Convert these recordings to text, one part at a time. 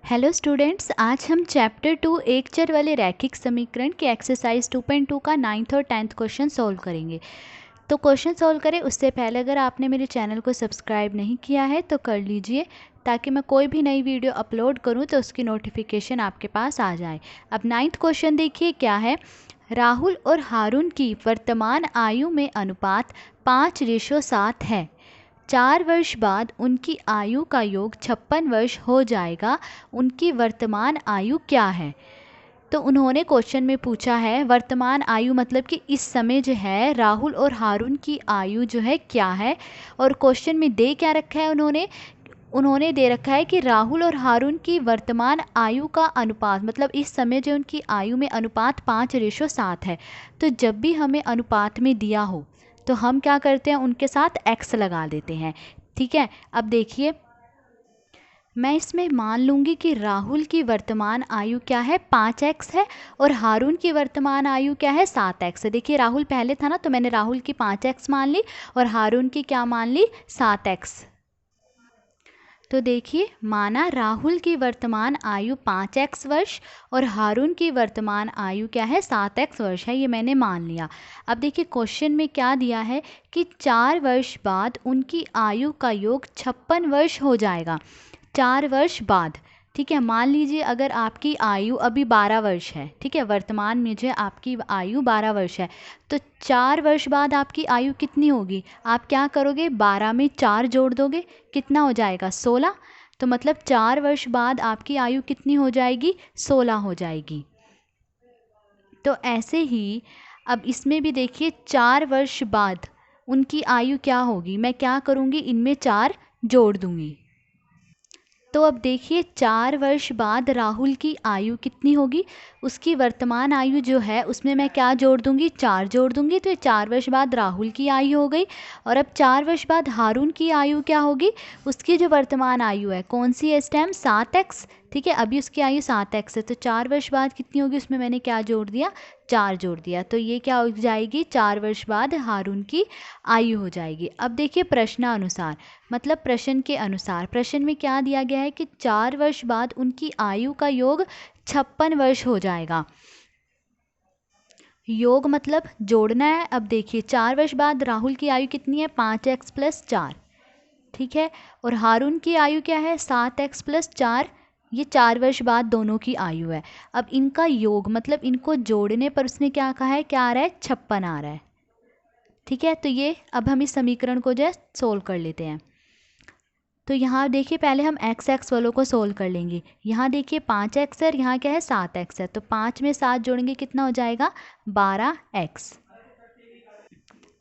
Hello students, आज हम chapter 2 एक चर वाले रैखिक समीकरण के एक्सरसाइज 2.2 का 9th और 10th क्वेश्चन सॉल्व करेंगे। तो क्वेश्चन सॉल्व करें उससे पहले अगर आपने मेरे चैनल को सब्सक्राइब नहीं किया है तो कर लीजिए, ताकि मैं कोई भी नई वीडियो अपलोड करूं तो उसकी नोटिफिकेशन आपके पास आ जाए। अब 9th क्वेश्चन देखिए क्या है। राहुल और हारून की वर्तमान आयु में अनुपात 5:7 है। 4 वर्ष बाद उनकी आयु का योग 56 वर्ष हो जाएगा। उनकी वर्तमान आयु क्या है? तो उन्होंने क्वेश्चन में पूछा है वर्तमान आयु, मतलब कि इस समय जो है राहुल और हारून की आयु जो है क्या है। और क्वेश्चन में दे क्या रखा है उन्होंने दे रखा है कि राहुल और हारून की वर्तमान आयु का अनुपात, मतलब इस समय जो उनकी आयु में अनुपात 5:7 है। तो जब भी हमें अनुपात में दिया हो तो हम क्या करते हैं, उनके साथ x लगा देते हैं। ठीक है, अब देखिए मैं इसमें मान लूँगी कि राहुल की वर्तमान आयु क्या है, 5x है, और हारून की वर्तमान आयु क्या है, 7x है। देखिए राहुल पहले था ना, तो मैंने राहुल की 5x मान ली और हारून की क्या मान ली, 7x। तो देखिए माना राहुल की वर्तमान आयु 5x वर्ष और हारून की वर्तमान आयु क्या है, 7x वर्ष है, ये मैंने मान लिया। अब देखिए क्वेश्चन में क्या दिया है कि 4 वर्ष बाद उनकी आयु का योग 56 वर्ष हो जाएगा। 4 वर्ष बाद, ठीक है, मान लीजिए अगर आपकी आयु अभी 12 वर्ष है, ठीक है, वर्तमान में जो आपकी आयु 12 वर्ष है, तो 4 वर्ष बाद आपकी आयु कितनी होगी, आप क्या करोगे, 12 में 4 जोड़ दोगे, कितना हो जाएगा, 16। तो मतलब 4 वर्ष बाद आपकी आयु कितनी हो जाएगी, 16 हो जाएगी। तो ऐसे ही अब इसमें भी देखिए 4 वर्ष बाद उनकी आयु क्या होगी, मैं क्या करूँगी, इनमें 4 जोड़ दूँगी। तो अब देखिए 4 वर्ष बाद राहुल की आयु कितनी होगी, उसकी वर्तमान आयु जो है उसमें मैं क्या जोड़ दूंगी, 4 जोड़ दूंगी। तो 4 वर्ष बाद राहुल की आयु हो गई। और अब 4 वर्ष बाद हारून की आयु क्या होगी, उसकी जो वर्तमान आयु है कौन सी है इस टाइम, 7x। ठीक है, अभी उसकी आयु 7x है, तो 4 वर्ष बाद कितनी होगी, उसमें मैंने क्या जोड़ दिया, 4 जोड़ दिया। तो ये क्या हो जाएगी, 4 वर्ष बाद हारून की आयु हो जाएगी। अब देखिए प्रश्नानुसार, मतलब प्रश्न के अनुसार, प्रश्न में क्या दिया गया है कि 4 वर्ष बाद उनकी आयु का योग 56 वर्ष हो जाएगा। योग मतलब जोड़ना है। अब देखिए 4 वर्ष बाद राहुल की आयु कितनी है, 5x + 4, ठीक है, और हारून की आयु क्या है, 7x + 4। ये 4 वर्ष बाद दोनों की आयु है। अब इनका योग मतलब इनको जोड़ने पर उसने क्या कहा है, क्या आ रहा है, 56 आ रहा है। ठीक है, तो ये अब हम इस समीकरण को जो है सोल्व कर लेते हैं। तो यहाँ देखिए पहले हम x वालों को सोल्व कर लेंगे। यहाँ देखिए 5x है और यहाँ क्या है, 7x है, तो 5 में 7 जोड़ेंगे कितना हो जाएगा, 12x।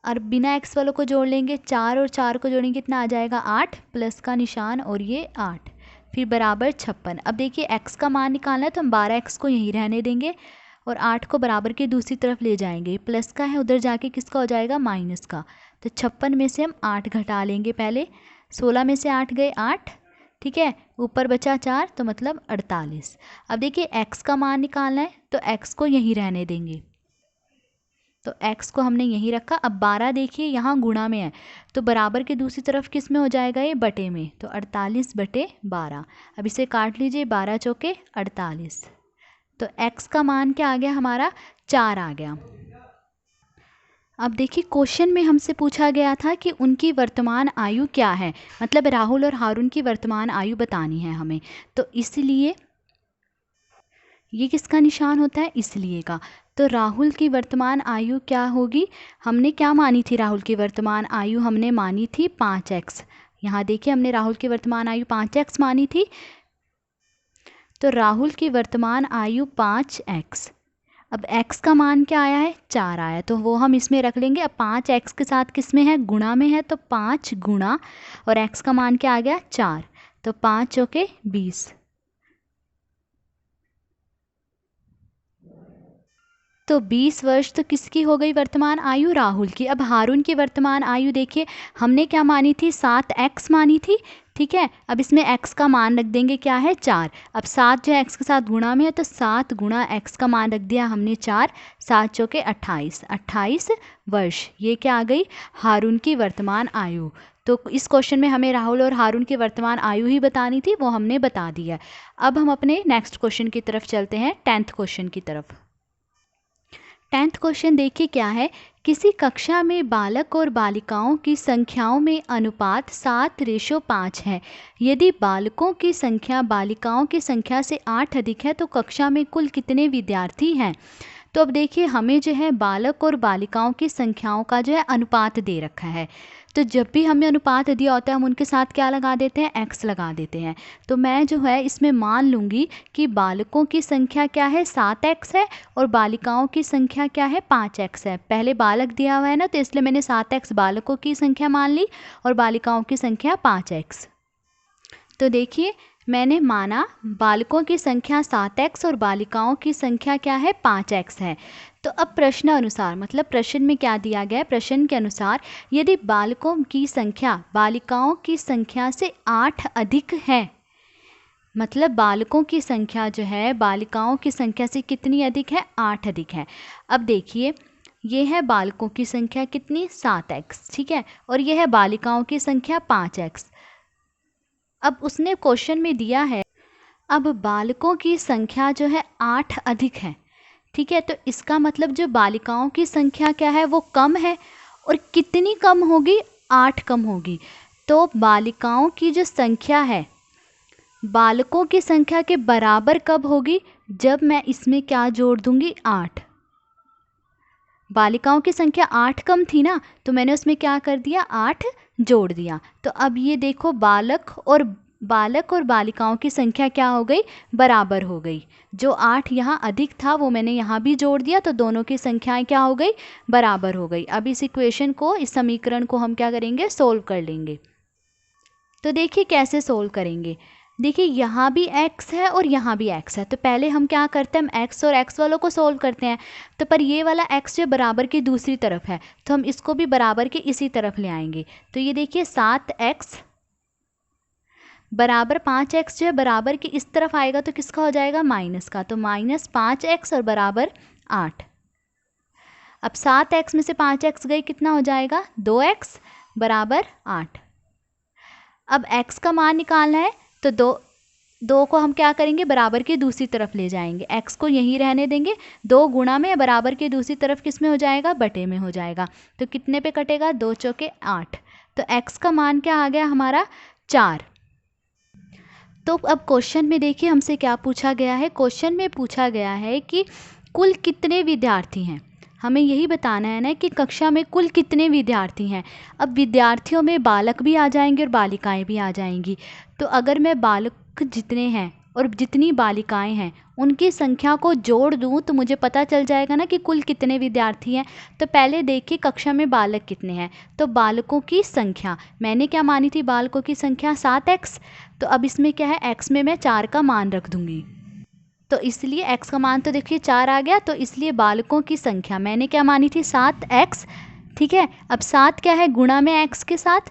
और बिना x वालों को जोड़ लेंगे, 4 और 4 को जोड़ेंगे कितना आ जाएगा, 8, प्लस का निशान और ये 8, फिर बराबर 56। अब देखिए x का मान निकालना है तो हम 12x को यहीं रहने देंगे और 8 को बराबर के दूसरी तरफ ले जाएंगे। प्लस का है उधर जाके किसका हो जाएगा, माइनस का। तो 56 में से हम 8 घटा लेंगे पहले, 16 में से 8 गए 8, ठीक है, ऊपर बचा 4, तो मतलब 48। अब देखिए x का मान निकालना है तो x को यहीं रहने देंगे, तो x को हमने यहीं रखा। अब 12 देखिए यहाँ गुणा में है तो बराबर के दूसरी तरफ किस में हो जाएगा, ये बटे में, तो 48/12। अब इसे काट लीजिए, 12 चौके 48, तो x का मान क्या आ गया हमारा, 4 आ गया। अब देखिए क्वेश्चन में हमसे पूछा गया था कि उनकी वर्तमान आयु क्या है, मतलब राहुल और हारून की वर्तमान आयु बतानी है हमें। तो इसलिए ये किसका निशान होता है, इसलिए का। तो राहुल की वर्तमान आयु क्या होगी, हमने क्या मानी थी, राहुल की वर्तमान आयु हमने मानी थी 5x। यहाँ देखिए हमने राहुल की वर्तमान आयु 5x मानी थी, तो राहुल की वर्तमान आयु 5x। अब x का मान क्या आया है, 4 आया, तो वो हम इसमें रख लेंगे। अब 5x के साथ किस में है, गुणा में है, तो 5 गुणा और x का मान क्या आ गया, 4, तो 5 चौके 20। तो 20 वर्ष तो किसकी हो गई वर्तमान आयु, राहुल की। अब हारून की वर्तमान आयु देखिए हमने क्या मानी थी, 7x मानी थी, ठीक है। अब इसमें x का मान रख देंगे, क्या है, 4। अब 7 जो है x के साथ गुणा में है, तो 7 गुणा x का मान रख दिया हमने 4, 7 चौके 28, 28 वर्ष, ये क्या आ गई हारून की वर्तमान आयु। तो इस क्वेश्चन में हमें राहुल और हारून की वर्तमान आयु ही बतानी थी, वो हमने बता दी है। अब हम अपने नेक्स्ट क्वेश्चन की तरफ चलते हैं, 10th क्वेश्चन की तरफ। 10th क्वेश्चन देखिए क्या है। किसी कक्षा में बालक और बालिकाओं की संख्याओं में अनुपात 7:5 है। यदि बालकों की संख्या बालिकाओं की संख्या से 8 अधिक है तो कक्षा में कुल कितने विद्यार्थी हैं। तो अब देखिए हमें जो है बालक और बालिकाओं की संख्याओं का जो है अनुपात दे रखा है। तो जब भी हमें अनुपात दिया होता है हम उनके साथ क्या लगा देते हैं, x लगा देते हैं। तो मैं जो है इसमें मान लूँगी कि बालकों की संख्या क्या है, 7x है, और बालिकाओं की संख्या क्या है, 5x है। पहले बालक दिया हुआ है ना, तो इसलिए मैंने 7x बालकों की संख्या मान ली और बालिकाओं की संख्या 5x। तो देखिए मैंने माना बालकों की संख्या 7x और बालिकाओं की संख्या क्या है, 5x है। तो अब प्रश्न अनुसार, मतलब प्रश्न में क्या दिया गया है, प्रश्न के अनुसार यदि बालकों की संख्या बालिकाओं की संख्या से 8 अधिक है, मतलब बालकों की संख्या जो है बालिकाओं की संख्या से कितनी अधिक है, 8 अधिक है। अब देखिए ये है बालकों की संख्या कितनी, 7x, ठीक है, और ये है बालिकाओं की संख्या 5x। अब उसने क्वेश्चन में दिया है, अब बालकों की संख्या जो है 8 अधिक है, ठीक है, तो इसका मतलब जो बालिकाओं की संख्या क्या है वो कम है, और कितनी कम होगी, 8 कम होगी। तो बालिकाओं की जो संख्या है बालकों की संख्या के बराबर कब होगी, जब मैं इसमें क्या जोड़ दूंगी, 8। बालिकाओं की संख्या 8 कम थी ना, तो मैंने उसमें क्या कर दिया, 8 जोड़ दिया। तो अब ये देखो बालक और बालिकाओं की संख्या क्या हो गई, बराबर हो गई। जो 8 यहाँ अधिक था वो मैंने यहाँ भी जोड़ दिया, तो दोनों की संख्याएं क्या हो गई, बराबर हो गई। अब इस इक्वेशन को, इस समीकरण को हम क्या करेंगे, सोल्व कर लेंगे। तो देखिए कैसे सोल्व करेंगे। देखिए यहाँ भी x है और यहाँ भी x है, तो पहले हम क्या करते हैं, हम x और x वालों को सोल्व करते हैं। तो पर ये वाला x जो बराबर की दूसरी तरफ है, तो हम इसको भी बराबर के इसी तरफ ले आएंगे। तो ये देखिए 7x बराबर 5x जो है बराबर के इस तरफ आएगा तो किसका हो जाएगा, माइनस का। तो -5x और बराबर 8। अब 7x में से 5x गई, कितना हो जाएगा, 2x बराबर 8। अब x का मान निकालना है, तो दो को हम क्या करेंगे, बराबर की दूसरी तरफ ले जाएंगे। x को यहीं रहने देंगे, 2 गुणा में बराबर की दूसरी तरफ किस में हो जाएगा, बटे में हो जाएगा। तो कितने पे कटेगा, 2 चौके 8। तो x का मान क्या आ गया हमारा, 4। तो अब क्वेश्चन में देखिए हमसे क्या पूछा गया है। क्वेश्चन में पूछा गया है कि कुल कितने विद्यार्थी हैं। हमें यही बताना है ना कि कक्षा में कुल कितने विद्यार्थी हैं। अब विद्यार्थियों में बालक भी आ जाएंगे और बालिकाएं भी आ जाएंगी। तो अगर मैं बालक जितने हैं और जितनी बालिकाएं हैं उनकी संख्या को जोड़ दूं तो मुझे पता चल जाएगा ना कि कुल कितने विद्यार्थी हैं। तो पहले देखिए कक्षा में बालक कितने हैं। तो बालकों की संख्या मैंने क्या मानी थी, बालकों की संख्या 7x। तो अब इसमें क्या है, x में मैं 4 का मान रख दूंगी। तो इसलिए x का मान तो देखिए 4 आ गया। तो इसलिए बालकों की संख्या मैंने क्या मानी थी, 7x, ठीक है। अब 7 क्या है, गुणा में x के साथ,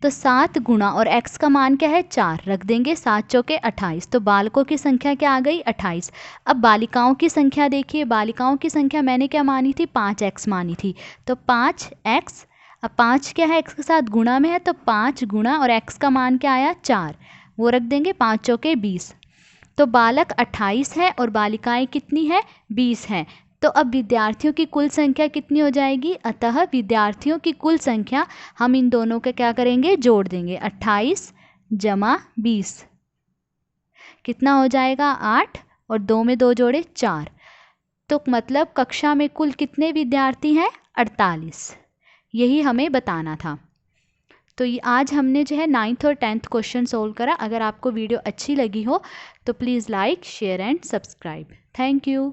तो 7 गुणा और x का मान क्या है, 4 रख देंगे, 7 चौके 28। तो बालकों की संख्या क्या आ गई, 28। अब बालिकाओं की संख्या देखिए, बालिकाओं की संख्या मैंने क्या मानी थी, 5x मानी थी। तो 5x, अब 5 क्या है, x के साथ गुणा में है, तो 5 गुणा और x का मान क्या आया, 4, वो रख देंगे, 5 चौके 20। तो बालक 28 है और बालिकाएं कितनी है, 20 हैं। तो अब विद्यार्थियों की कुल संख्या कितनी हो जाएगी, अतः विद्यार्थियों की कुल संख्या हम इन दोनों के क्या करेंगे, जोड़ देंगे। 28 जमा 20 कितना हो जाएगा, 8, और 2 में 2 जोड़े 4। तो मतलब कक्षा में कुल कितने विद्यार्थी हैं, 48। यही हमें बताना था। तो ये आज हमने जो है 9th और 10th क्वेश्चन सोल्व करा। अगर आपको वीडियो अच्छी लगी हो तो please like, share and subscribe. Thank you.